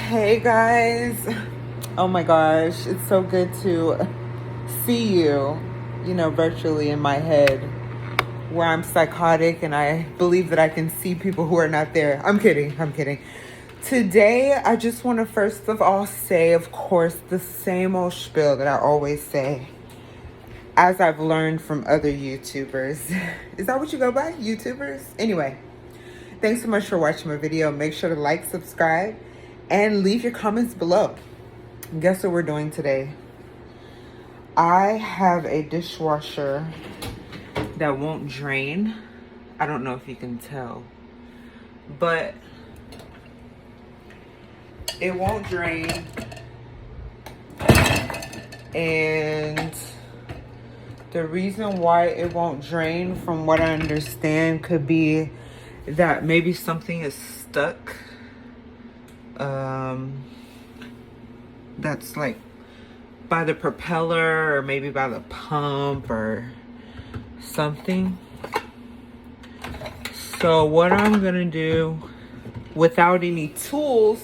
Hey guys. Oh my gosh, it's so good to see you, virtually in my head where I'm psychotic and I believe that I can see people who are not there. I'm kidding. Today, I just want to first of all say, of course, the same old spiel that I always say, as I've learned from other YouTubers. Is that what you go by? YouTubers? Anyway, thanks so much for watching my video. Make sure to like, subscribe, and leave your comments below. Guess what we're doing today? I have a dishwasher that won't drain. I don't know if you can tell, but it won't drain. And the reason why it won't drain, from what I understand, could be that maybe something is stuck. That's like by the propeller or maybe by the pump or something. So what I'm gonna do without any tools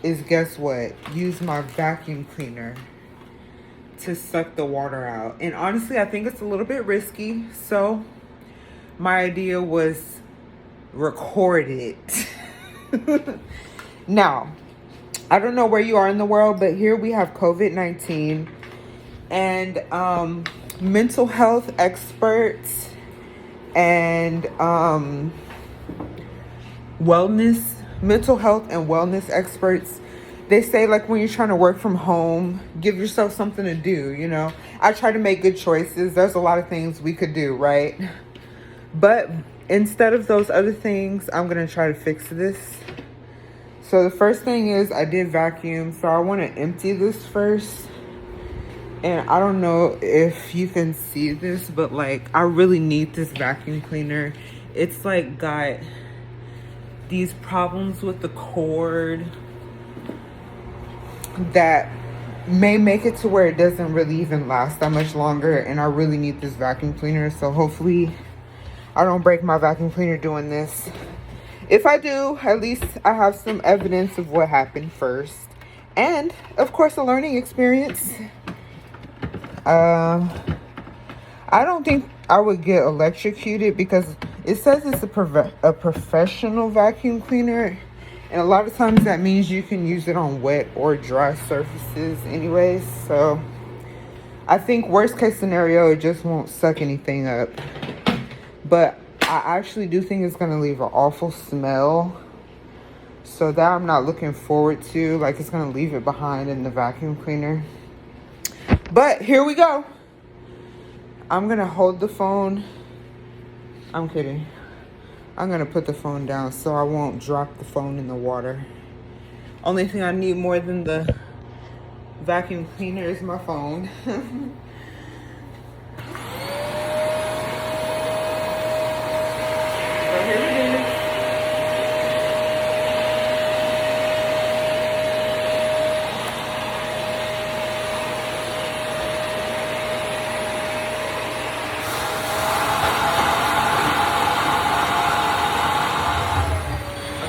is, guess what? Use my vacuum cleaner to suck the water out. And honestly, I think it's a little bit risky. So my idea was record it. Now, I don't know where you are in the world, but here we have COVID-19 and mental health experts and mental health and wellness experts. They say, like, when you're trying to work from home, give yourself something to do, I try to make good choices. There's a lot of things we could do, right? But instead of those other things, I'm going to try to fix this. So the first thing is I did vacuum. So I want to empty this first. And I don't know if you can see this, but like, I really need this vacuum cleaner. It's like got these problems with the cord that may make it to where it doesn't really even last that much longer. And I really need this vacuum cleaner. So hopefully I don't break my vacuum cleaner doing this. If I do, at least I have some evidence of what happened first. And, of course, a learning experience. I don't think I would get electrocuted because it says it's a professional vacuum cleaner. And a lot of times that means you can use it on wet or dry surfaces anyways. So I think worst case scenario, it just won't suck anything up. But I actually do think it's going to leave an awful smell. So that I'm not looking forward to. Like, it's going to leave it behind in the vacuum cleaner. But here we go. I'm going to hold the phone. I'm kidding. I'm going to put the phone down so I won't drop the phone in the water. Only thing I need more than the vacuum cleaner is my phone. Here it is.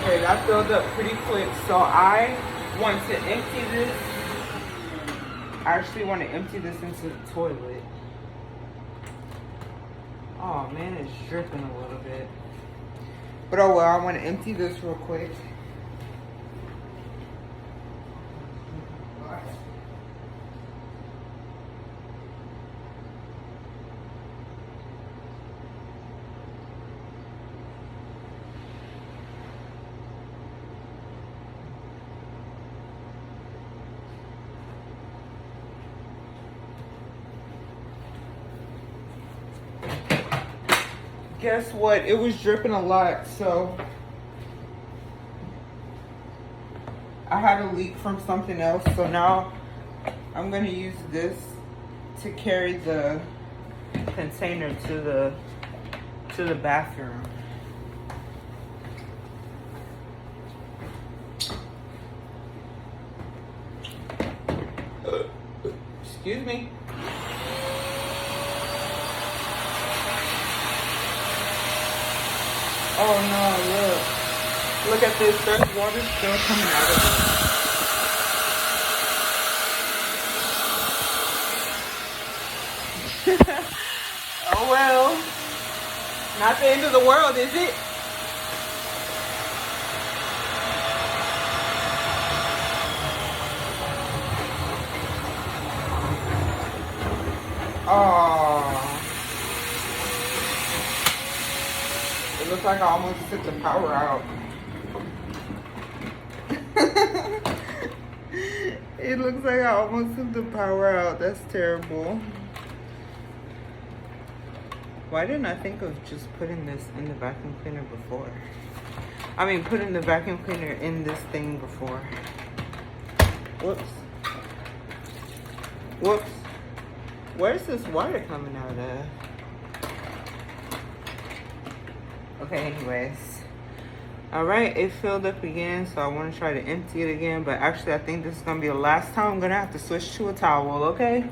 Okay, that filled up pretty quick. So I want to empty this. I actually want to empty this into the toilet. Oh man, it's dripping a little bit. But oh well, I want to empty this real quick. Guess what? It was dripping a lot, so I had a leak from something else. So now I'm going to use this to carry the container to the bathroom. Excuse me. Oh no, look. Look at this. There's water still coming out of it. Not the end of the world, is it? Oh, it looks like I almost took the power out. It looks like I almost took the power out. That's terrible. Why didn't I think of just putting this in the vacuum cleaner before? I mean, putting the vacuum cleaner in this thing before. Whoops. Whoops. Where's this water coming out of? Okay, anyways. Alright, it filled up again, so I want to try to empty it again. But actually, I think this is going to be the last time. I'm going to have to switch to a towel, okay?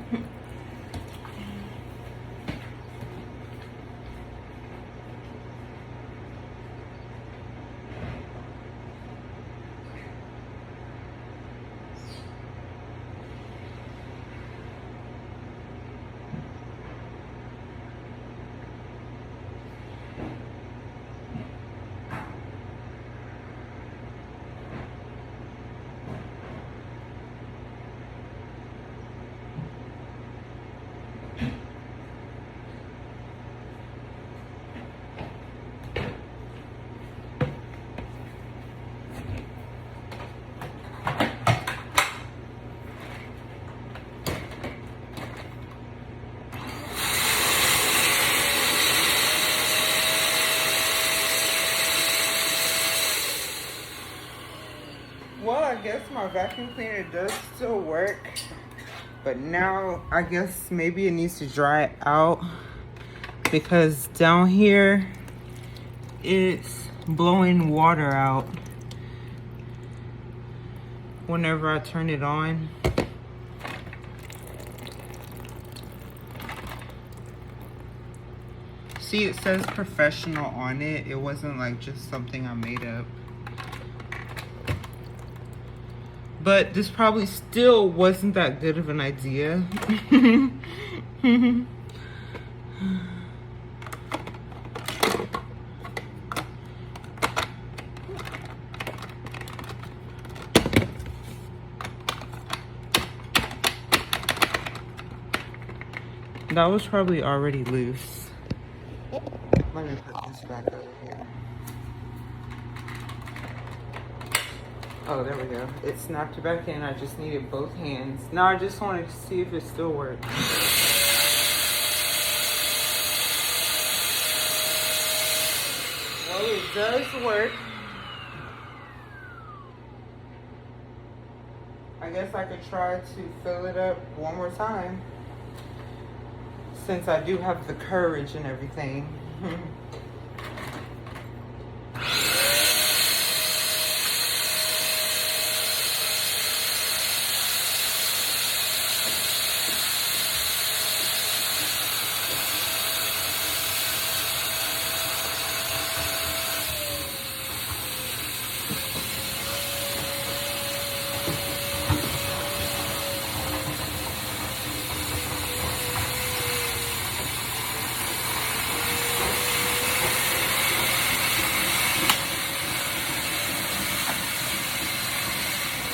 Well, I guess my vacuum cleaner does still work, but now I guess maybe it needs to dry out because down here it's blowing water out whenever I turn it on. See, it says professional on it. It wasn't like just something I made up. But this probably still wasn't that good of an idea. That was probably already loose. Let me put this back over here. Oh, there we go. It snapped back in. I just needed both hands. Now I just wanted to see if it still works. Well, it does work. I guess I could try to fill it up one more time, since I do have the courage and everything.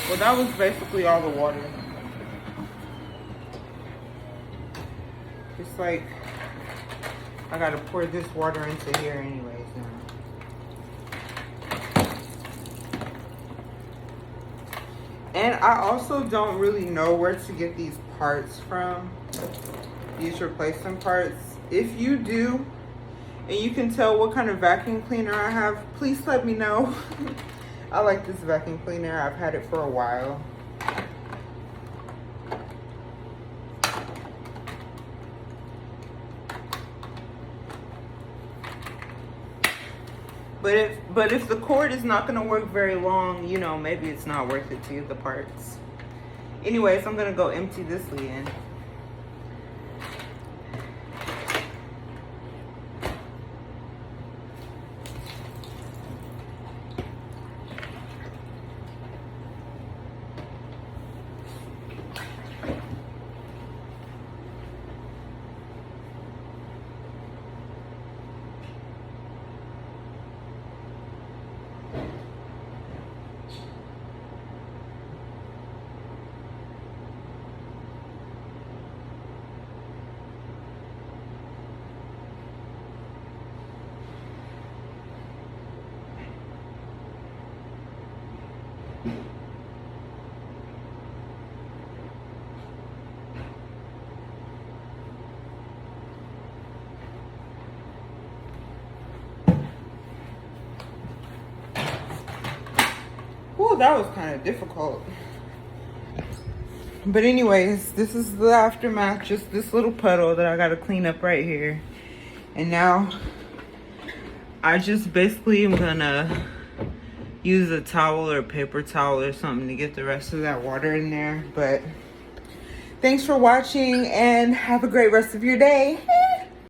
Well, that was basically all the water. It's like I gotta pour this water into here anyways now. And I also don't really know where to get these parts from, these replacement parts. If you do, and you can tell what kind of vacuum cleaner I have, please let me know. I like this vacuum cleaner. I've had it for a while. But if the cord is not gonna work very long, you know, maybe it's not worth it to get the parts. Anyways, I'm gonna go empty this lid. that was kind of difficult. But anyways, this is the aftermath. Just this little puddle that I got to clean up right here. And now I just basically am gonna use a towel or a paper towel or something to get the rest of that water in there. But thanks for watching and have a great rest of your day.